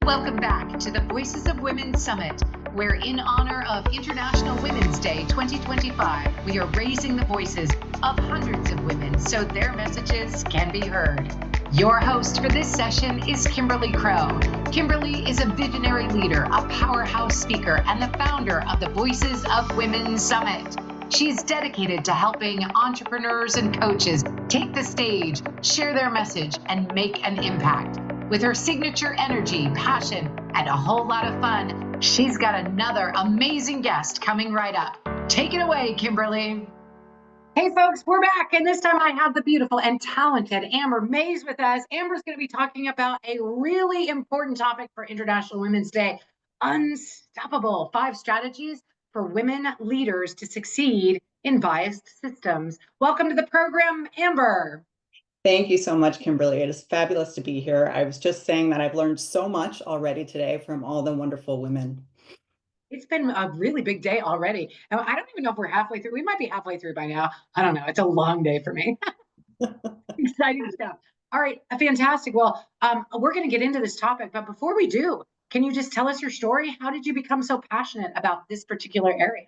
Welcome back to the Voices of Women Summit, where in honor of International Women's Day 2025, we are raising the voices of hundreds of women so their messages can be heard. Your host for this session is Kimberly Crow. Kimberly is a visionary leader, a powerhouse speaker, and the founder of the Voices of Women Summit. She is dedicated to helping entrepreneurs and coaches take the stage, share their message, and make an impact. With her signature energy, passion, and a whole lot of fun, she's got another amazing guest coming right up. Take it away, Kimberly. Hey folks, we're back, and this time I have the beautiful and talented Amber Mays with us. Amber's going to be talking about a really important topic for International Women's Day: unstoppable 5 strategies for women leaders to succeed in biased systems. Welcome to the program, Amber. Thank you so much, Kimberly. It is fabulous to be here. I was just saying that I've learned so much already today from all the wonderful women. It's been a really big day already. And I don't even know if we're halfway through. We might be halfway through by now. I don't know. It's a long day for me. Exciting stuff. All right, fantastic. Well, we're going to get into this topic, but before we do, can you just tell us your story? How did you become so passionate about this particular area?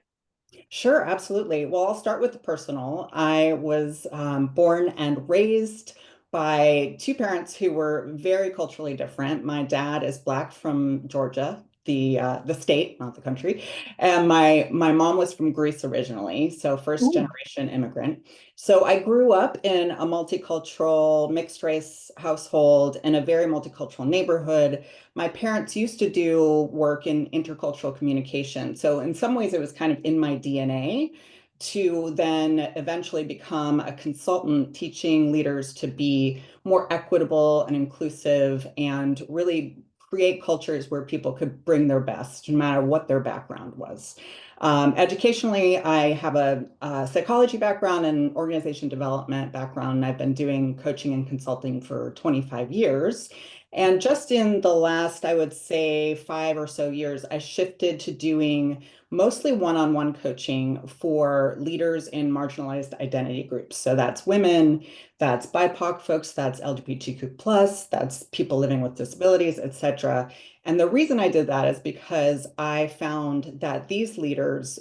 Sure, absolutely. Well, I'll start with the personal. I was born and raised by 2 parents who were very culturally different. My dad is Black from Georgia, the state, not the country, and my mom was from Greece originally, so first Ooh. generation immigrant. So I grew up in a multicultural, mixed race household in a very multicultural neighborhood. My parents used to do work in intercultural communication. So in some ways, it was kind of in my DNA to then eventually become a consultant teaching leaders to be more equitable and inclusive and really create cultures where people could bring their best, no matter what their background was. Educationally, I have a psychology background and organization development background, and I've been doing coaching and consulting for 25 years. And just in the last, I would say, 5 or so years, I shifted to doing mostly one-on-one coaching for leaders in marginalized identity groups. So that's women, that's BIPOC folks, that's LGBTQ+, that's people living with disabilities, etc. And the reason I did that is because I found that these leaders,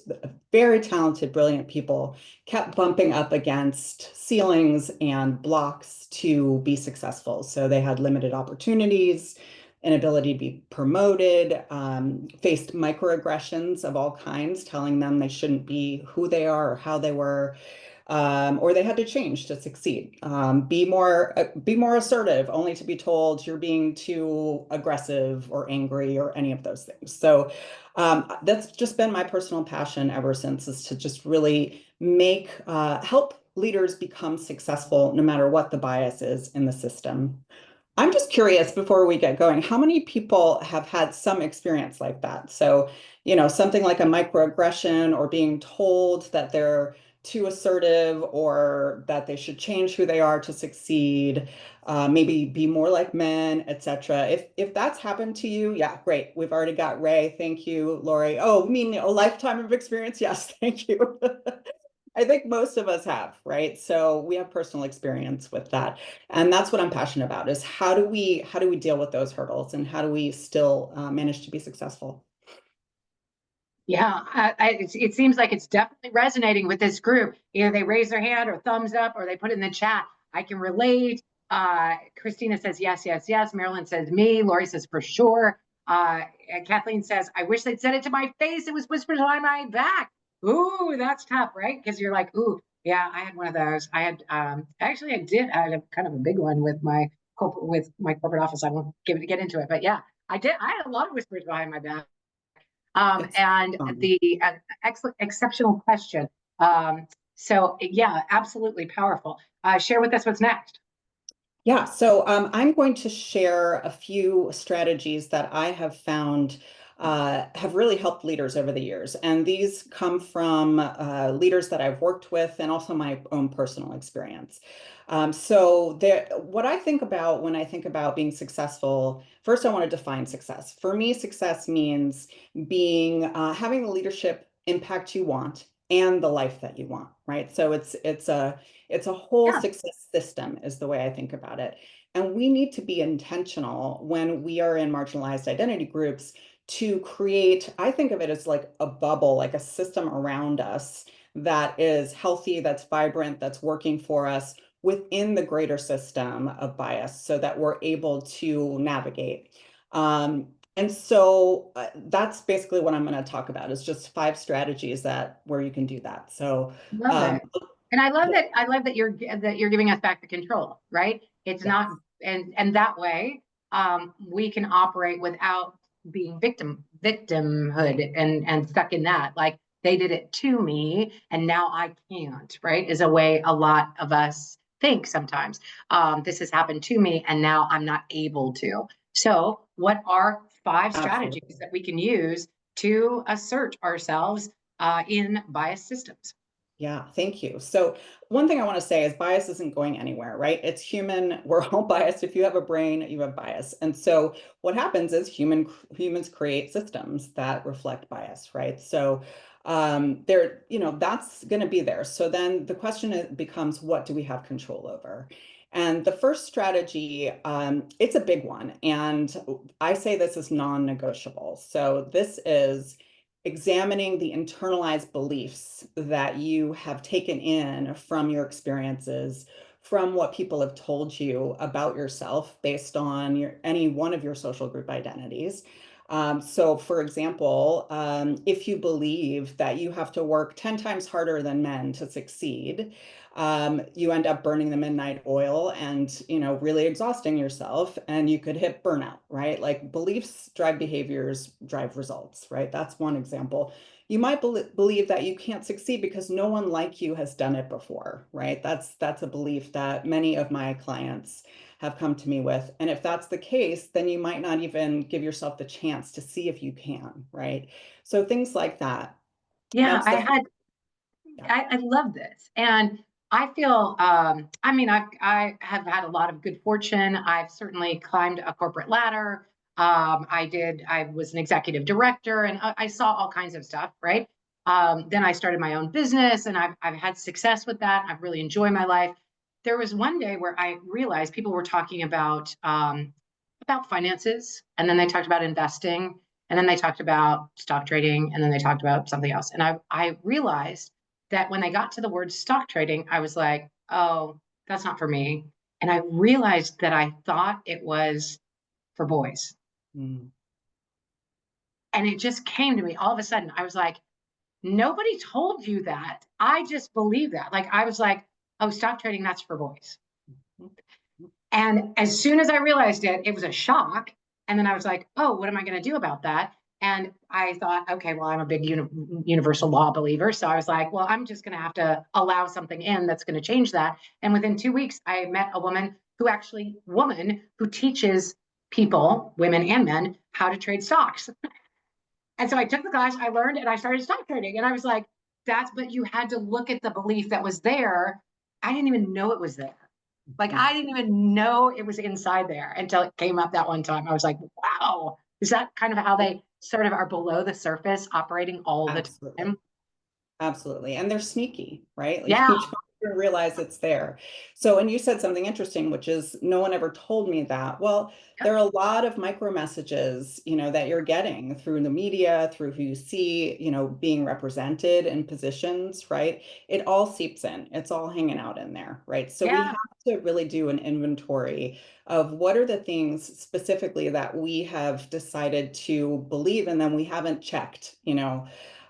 very talented, brilliant people, kept bumping up against ceilings and blocks to be successful. So they had limited opportunities, inability to be promoted, faced microaggressions of all kinds, telling them they shouldn't be who they are or how they were, or they had to change to succeed. Be more assertive, only to be told you're being too aggressive or angry or any of those things. So that's just been my personal passion ever since, is to just really help leaders become successful no matter what the bias is in the system. I'm just curious, before we get going, how many people have had some experience like that? So, something like a microaggression, or being told that they're too assertive or that they should change who they are to succeed, maybe be more like men, etc. If that's happened to you, yeah, great. We've already got Ray. Thank you, Lori. Oh, I mean, a lifetime of experience? Yes, thank you. I think most of us have, right? So we have personal experience with that. And that's what I'm passionate about, is how do we deal with those hurdles, and how do we still manage to be successful? Yeah, it seems like it's definitely resonating with this group. Either they raise their hand or thumbs up, or they put it in the chat. I can relate. Christina says yes, yes, yes. Marilyn says me. Lori says for sure. And Kathleen says, I wish they'd said it to my face. It was whispered behind my back. Ooh, that's tough, right? Because you're like, ooh, yeah, I had one of those. I had actually I had a kind of a big one with my corporate office. I won't get into it, but yeah, I did. I had a lot of whispers behind my back. And the exceptional question. So yeah, absolutely powerful. Share with us what's next. Yeah, so I'm going to share a few strategies that I have found have really helped leaders over the years. And these come from leaders that I've worked with, and also my own personal experience. What I think about when I think about being successful, first I want to define success. For me, success means having the leadership impact you want, and the life that you want, right? So it's a whole Yeah. success system is the way I think about it. And we need to be intentional when we are in marginalized identity groups to create, I think of it as like a bubble, like a system around us that is healthy, that's vibrant, that's working for us within the greater system of bias so that we're able to navigate. And so that's basically what I'm going to talk about is just 5 strategies that where you can do that. So Love um, it. And I love that you're giving us back the control, right? It's yes, not, and that way we can operate without being victimhood and stuck in that. Like they did it to me and now I can't, right? Is a way a lot of us think sometimes. This has happened to me and now I'm not able to. So, what are 5 strategies absolutely. that we can use to assert ourselves in bias systems? Yeah, thank you. So one thing I want to say is bias isn't going anywhere, right? It's human. We're all biased. If you have a brain, you have bias. And so what happens is humans create systems that reflect bias, right? So there, that's going to be there. So then the question becomes, what do we have control over? And the first strategy, it's a big one. And I say this is non-negotiable. So this is examining the internalized beliefs that you have taken in from your experiences, from what people have told you about yourself based on any one of your social group identities. So, for example, if you believe that you have to work 10 times harder than men to succeed, you end up burning the midnight oil and really exhausting yourself, and you could hit burnout, right? Like beliefs drive behaviors, drive results, right? That's one example. You might believe that you can't succeed because no one like you has done it before, right? That's a belief that many of my clients have come to me with. And if that's the case, then you might not even give yourself the chance to see if you can, right? So things like that. Yeah, That's the yeah. I love this. And I feel, I mean, I have had a lot of good fortune. I've certainly climbed a corporate ladder. I was an executive director and I saw all kinds of stuff, right? Then I started my own business and I've had success with that. I've really enjoyed my life. There was one day where I realized people were talking about finances, and then they talked about investing, and then they talked about stock trading, and then they talked about something else. And I realized that when they got to the word stock trading, I was like, oh, that's not for me. And I realized that I thought it was for boys. Mm. And it just came to me all of a sudden. I was like, nobody told you that. I just believe that. Like, I was like, oh, stock trading, that's for boys. And as soon as I realized it, it was a shock. And then I was like, oh, what am I going to do about that? And I thought, okay, well, I'm a big universal law believer. So I was like, well, I'm just going to have to allow something in that's going to change that. And within 2 weeks, I met a woman who teaches people, women and men, how to trade stocks. And so I took the class, I learned, and I started stock trading. And I was like, but you had to look at the belief that was there. I didn't even know it was there. Like Mm. I didn't even know it was inside there until it came up that one time. I was like, wow, is that kind of how they sort of are below the surface operating all the Absolutely. time? Absolutely. And they're sneaky, right? Like Yeah. you don't even realize it's there. So, and you said something interesting, which is no one ever told me that. Well, there are a lot of micro messages, that you're getting through the media, through who you see, being represented in positions, right? It all seeps in. It's all hanging out in there, right? So we Yeah. have to really do an inventory of what are the things specifically that we have decided to believe and then we haven't checked,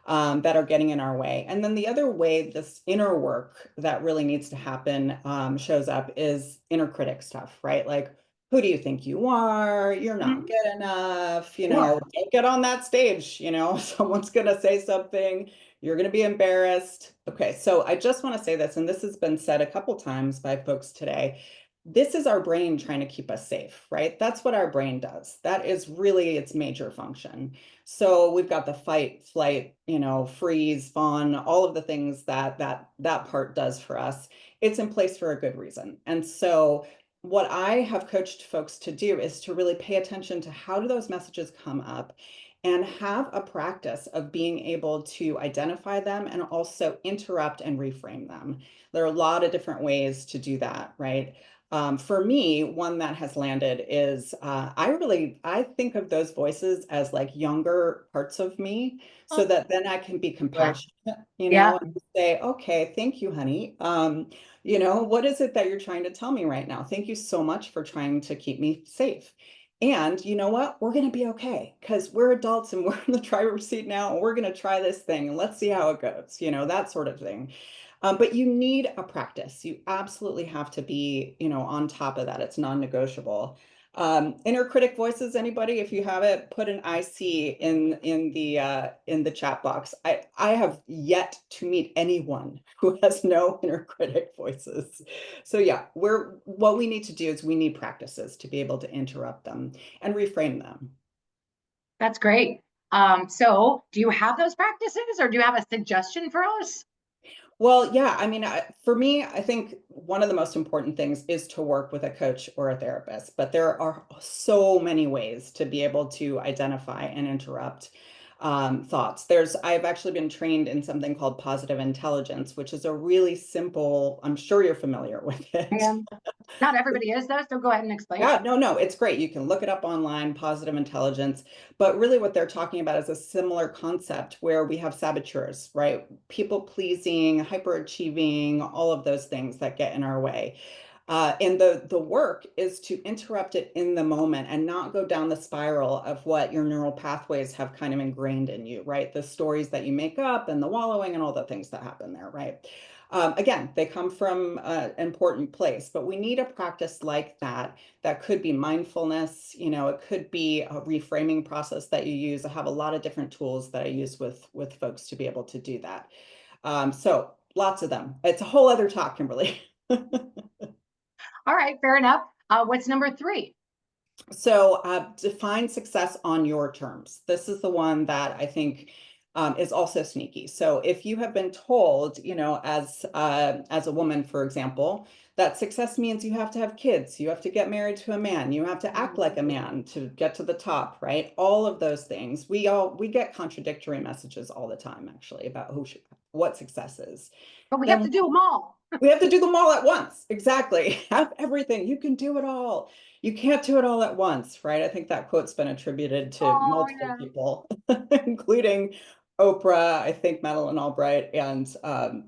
that are getting in our way. And then the other way this inner work that really needs to happen shows up is inner critic stuff, right? Like, who do you think you are? You're not Mhm. good enough, Sure. don't get on that stage, someone's going to say something, you're going to be embarrassed. Okay, so I just want to say this, and this has been said a couple times by folks today. This is our brain trying to keep us safe, right? That's what our brain does. That is really its major function. So we've got the fight, flight, freeze, fawn, all of the things that part does for us. It's in place for a good reason. And so what I have coached folks to do is to really pay attention to how do those messages come up and have a practice of being able to identify them and also interrupt and reframe them. There are a lot of different ways to do that, right? For me, one that has landed is I think of those voices as like younger parts of me, so that then I can be Right. compassionate, Yeah. and say, okay, thank you, honey. What is it that you're trying to tell me right now? Thank you so much for trying to keep me safe. And you know what? We're going to be okay because we're adults and we're in the driver's seat now, and we're going to try this thing and let's see how it goes, that sort of thing. But you need a practice. You absolutely have to be, on top of that. It's non-negotiable. Inner critic voices, anybody, if you have it, put an IC in the chat box. I have yet to meet anyone who has no inner critic voices. So yeah, what we need to do is we need practices to be able to interrupt them and reframe them. That's great. So do you have those practices or do you have a suggestion for us? Well, yeah, I mean, for me, I think one of the most important things is to work with a coach or a therapist, but there are so many ways to be able to identify and interrupt thoughts. I've actually been trained in something called positive intelligence, which is a really simple, I'm sure you're familiar with it. And not everybody is though, so go ahead and explain. Yeah, no, it's great. You can look it up online, positive intelligence. But really, what they're talking about is a similar concept where we have saboteurs, right? People pleasing, hyperachieving, all of those things that get in our way. And the work is to interrupt it in the moment and not go down the spiral of what your neural pathways have kind of ingrained in you, right? The stories that you make up and the wallowing and all the things that happen there, right? Again, they come from an important place, but we need a practice like that could be mindfulness, it could be a reframing process that you use. I have a lot of different tools that I use with folks to be able to do that. So lots of them. It's a whole other talk, Kimberly. All right, fair enough. What's number 3? So define success on your terms. This is the one that I think is also sneaky. So if you have been told, as a woman, for example, that success means you have to have kids, you have to get married to a man, you have to act like a man to get to the top, right? All of those things. We get contradictory messages all the time, actually, about what success is. But we have to Then do them all. we have to do them all at once. Exactly. Have everything. You can do it all. You can't do it all at once, right? I think that quote's been attributed to Oh multiple yeah. people, including Oprah, I think Madeleine Albright, and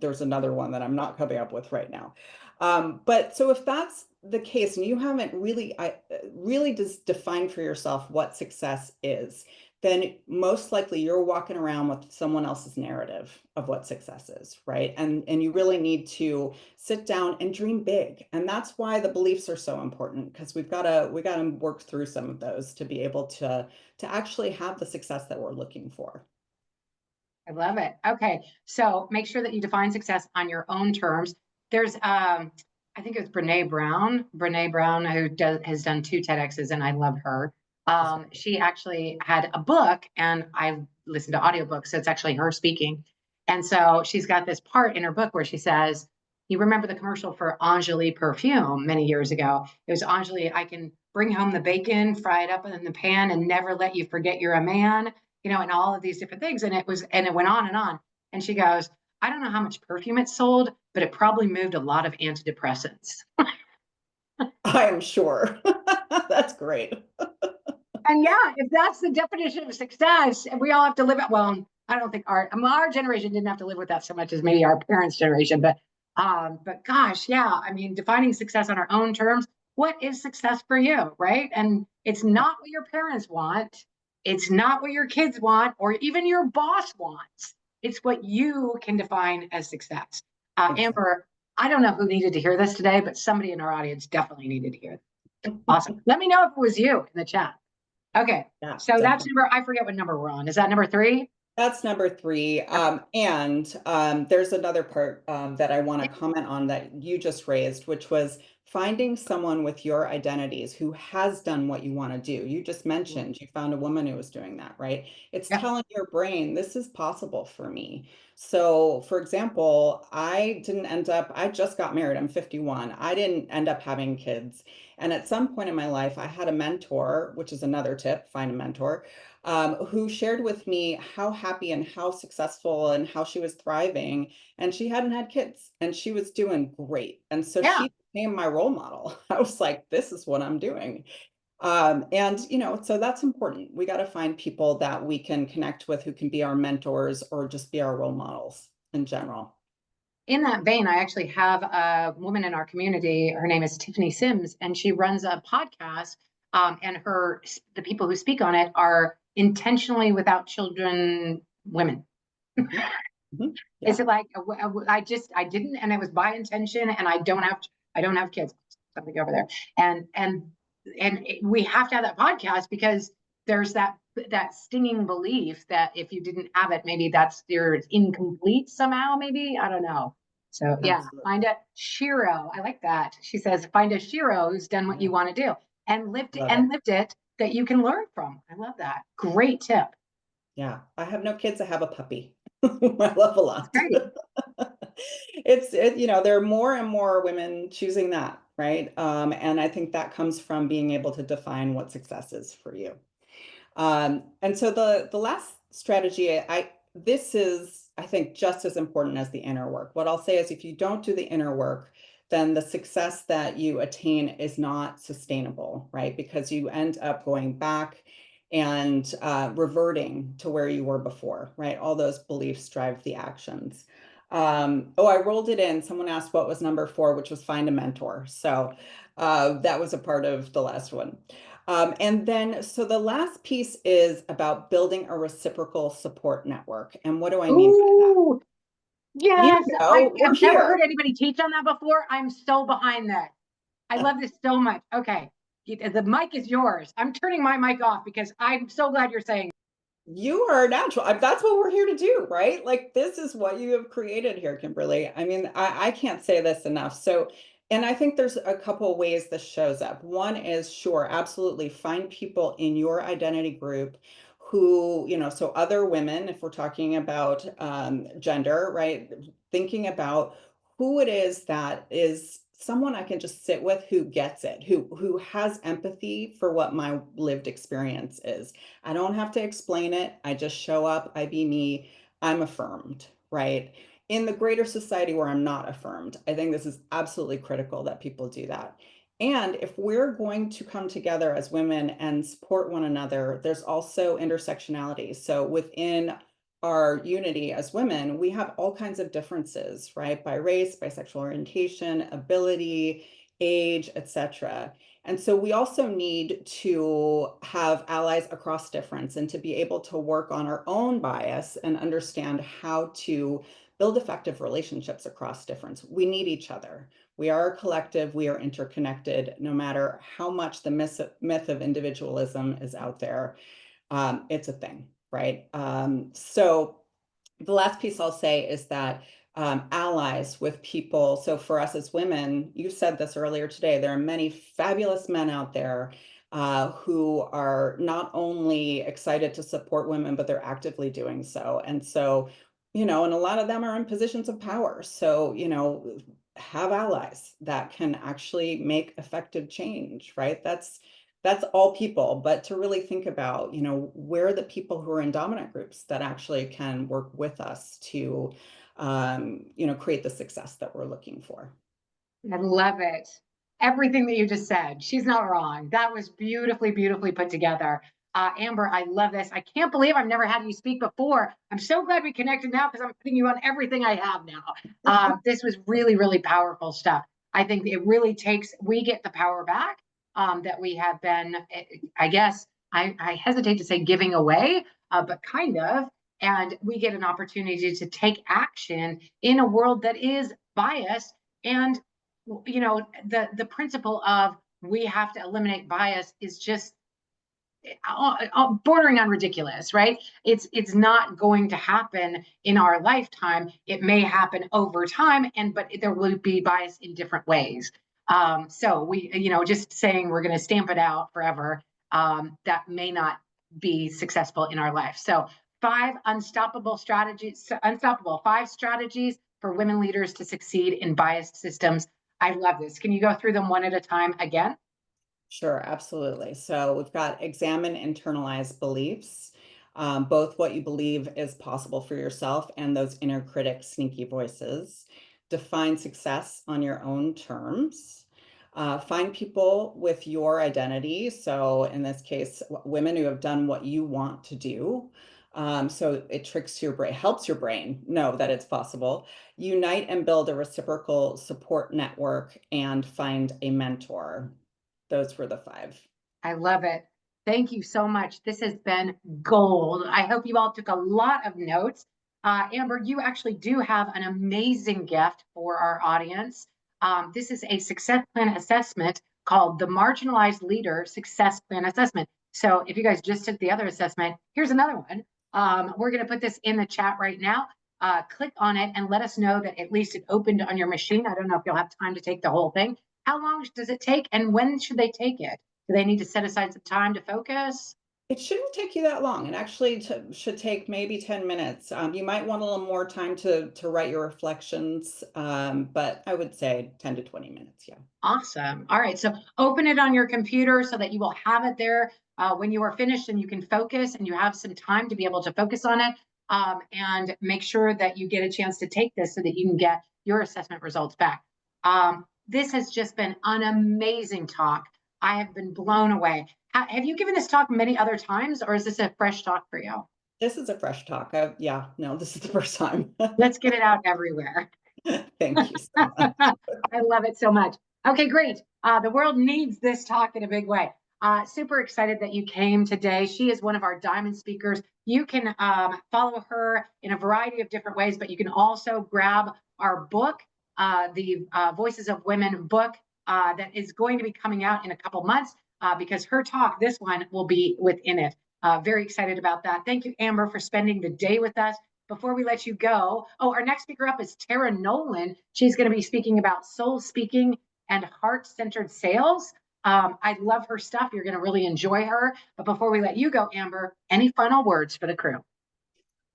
there's another one that I'm not coming up with right now. But so if that's the case, and you haven't really just defined for yourself what success is, then most likely you're walking around with someone else's narrative of what success is, right? And you really need to sit down and dream big. And that's why the beliefs are so important, because we gotta work through some of those to be able to actually have the success that we're looking for. I love it. Okay. So make sure that you define success on your own terms. There's I think it was Brene Brown, who has done 2 TEDx's, and I love her. She actually had a book, and I listened to audiobooks, so it's actually her speaking. And so she's got this part in her book where she says, you remember the commercial for Angeli perfume many years ago? It was Angeli, I can bring home the bacon, fry it up in the pan, and never let you forget you're a man, and all of these different things. And it went on and on. And she goes, I don't know how much perfume it sold, but it probably moved a lot of antidepressants. I am sure. That's great. And yeah, if that's the definition of success, and we all have to live it. Well, I don't think our generation didn't have to live with that so much as maybe our parents' generation, but gosh, yeah, I mean, defining success on our own terms. What is success for you, right? And it's not what your parents want. It's not what your kids want, or even your boss wants. It's what you can define as success. Exactly. Amber, I don't know who needed to hear this today, but somebody in our audience definitely needed to hear it. Awesome. Let me know if it was you in the chat. Okay. Yeah, So that's definitely. number, I forget what number we're on. Is that number 3? That's number 3. And there's another part that I want to comment on that you just raised, which was finding someone with your identities who has done what you want to do. You just mentioned you found a woman who was doing that, right? It's Yeah. telling your brain, this is possible for me. So, for example, I just got married. I'm 51. I didn't end up having kids. And at some point in my life, I had a mentor, which is another tip, find a mentor, who shared with me how happy and how successful and how she was thriving. And she hadn't had kids and she was doing great. And so Yeah. she became my role model. I was like, this is what I'm doing. So that's important. We got to find people that we can connect with who can be our mentors or just be our role models in general. In that vein, I actually have a woman in our community. Her name is Tiffany Sims, and she runs a podcast. And the people who speak on it are intentionally without children women. Mhm. Mhm. Is Yeah. it like I didn't, and it was by intention, and I don't have kids. Something over there, we have to have that podcast because there's that stinging belief that if you didn't have it, maybe you're incomplete somehow. Maybe I don't know. So yeah, find Absolutely. a Shiro. I like that. She says, find a Shiro who's done what Yeah. you want to do and Love it. lived it that you can learn from. I love that. Great tip. Yeah. I have no kids. I have a puppy. I love a That's lot. great. There are more and more women choosing that, right? And I think that comes from being able to define what success is for you. And so the last strategy, this is, I think, just as important as the inner work. What I'll say is if you don't do the inner work, then the success that you attain is not sustainable, right? Because you end up going back and reverting to where you were before, right? All those beliefs drive the actions. I rolled it in. Someone asked what was number 4, which was find a mentor. So that was a part of the last one. So the last piece is about building a reciprocal support network. And what do I mean by that? Ooh, yes, I We're have never here. heard anybody teach on that before. I'm so behind that. I love this so much. Okay, the mic is yours. I'm turning my mic off because I'm so glad you're saying. You are natural. That's what we're here to do, right? Like this is what you have created here, Kimberly. I mean, I can't say this enough. And I think there's a couple of ways this shows up. One is sure, absolutely find people in your identity group who, so other women, if we're talking about gender, right? Thinking about who it is that is someone I can just sit with who gets it, who has empathy for what my lived experience is. I don't have to explain it. I just show up, I be me, I'm affirmed, right? In the greater society where I'm not affirmed, I think this is absolutely critical that people do that. And if we're going to come together as women and support one another, there's also intersectionality. So within our unity as women, we have all kinds of differences, right? By race, by sexual orientation, ability, age, etc. And so we also need to have allies across difference and to be able to work on our own bias and understand how to build effective relationships across difference. We need each other. We are a collective, we are interconnected, no matter how much the myth of individualism is out there. It's a thing, right? So the last piece I'll say is that allies with people. So for us as women, you said this earlier today, there are many fabulous men out there who are not only excited to support women, but they're actively doing so. And a lot of them are in positions of power. So, have allies that can actually make effective change, right? That's all people, but to really think about, where are the people who are in dominant groups that actually can work with us to, create the success that we're looking for. I love it. Everything that you just said. She's not wrong. That was beautifully, beautifully put together. Amber, I love this. I can't believe I've never had you speak before. I'm so glad we connected now because I'm putting you on everything I have now. This was really, really powerful stuff. I think it really we get the power back that we have been, I guess, I hesitate to say giving away, but kind of. And we get an opportunity to take action in a world that is biased and the principle of we have to eliminate bias is just bordering on ridiculous, right? It's not going to happen in our lifetime. It may happen over time, but there will be bias in different ways. So we, just saying we're going to stamp it out forever, that may not be successful in our life. So 5 strategies for women leaders to succeed in biased systems. I love this. Can you go through them one at a time again? Sure, absolutely. So we've got examine internalized beliefs, both what you believe is possible for yourself and those inner critic sneaky voices. Define success on your own terms. Find people with your identity. So in this case, women who have done what you want to do. So it tricks your brain, helps your brain know that it's possible. Unite and build a reciprocal support network and find a mentor. Those were the 5. I love it. Thank you so much. This has been gold. I hope you all took a lot of notes. Amber, you actually do have an amazing gift for our audience. This is a success plan assessment called the Marginalized Leader Success Plan Assessment. So if you guys just took the other assessment, here's another one. We're going to put this in the chat right now. Click on it and let us know that at least it opened on your machine. I don't know if you'll have time to take the whole thing. How long does it take, and when should they take it? Do they need to set aside some time to focus? It shouldn't take you that long. It actually should take maybe 10 minutes. You might want a little more time to write your reflections, but I would say 10 to 20 minutes. Yeah. Awesome. All right. So open it on your computer so that you will have it there when you are finished and you can focus and you have some time to be able to focus on it. And make sure that you get a chance to take this so that you can get your assessment results back. This has just been an amazing talk. I have been blown away. Have you given this talk many other times, or is this a fresh talk for you? This is a fresh talk. Yeah, no, this is the first time. Let's get it out everywhere. Thank you so much. I love it so much. Okay, great. The world needs this talk in a big way. Super excited that you came today. She is one of our diamond speakers. You can follow her in a variety of different ways, but you can also grab our book, the Voices of Women book that is going to be coming out in a couple months because her talk, this one, will be within it. Very excited about that. Thank you, Amber, for spending the day with us. Before we let you go, our next speaker up is Tara Nolan. She's going to be speaking about soul speaking and heart-centered sales. I love her stuff. You're going to really enjoy her. But before we let you go, Amber, any final words for the crew?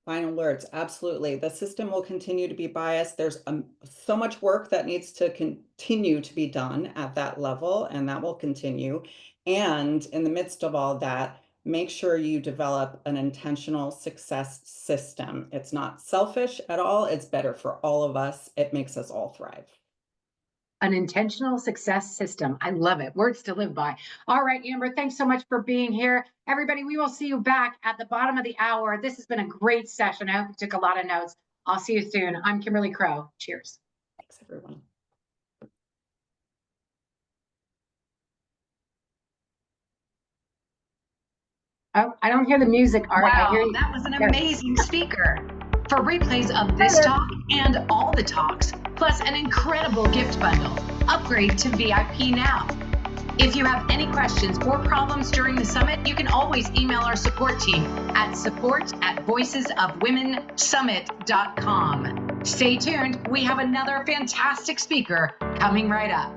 Final words, absolutely. The system will continue to be biased. There's so much work that needs to continue to be done at that level, and that will continue. And in the midst of all that, make sure you develop an intentional success system. It's not selfish at all. It's better for all of us. It makes us all thrive. An intentional success system. I love it. Words to live by. All right, Amber, thanks so much for being here. Everybody, we will see you back at the bottom of the hour. This has been a great session. I hope you took a lot of notes. I'll see you soon. I'm Kimberly Crow. Cheers. Thanks, everyone. Oh, I don't hear the music, Art. Wow, I hear you. That was an amazing speaker. For replays of this talk and all the talks, plus an incredible gift bundle, upgrade to VIP now. If you have any questions or problems during the summit, you can always email our support team at support@voicesofwomensummit.com. Stay tuned. We have another fantastic speaker coming right up.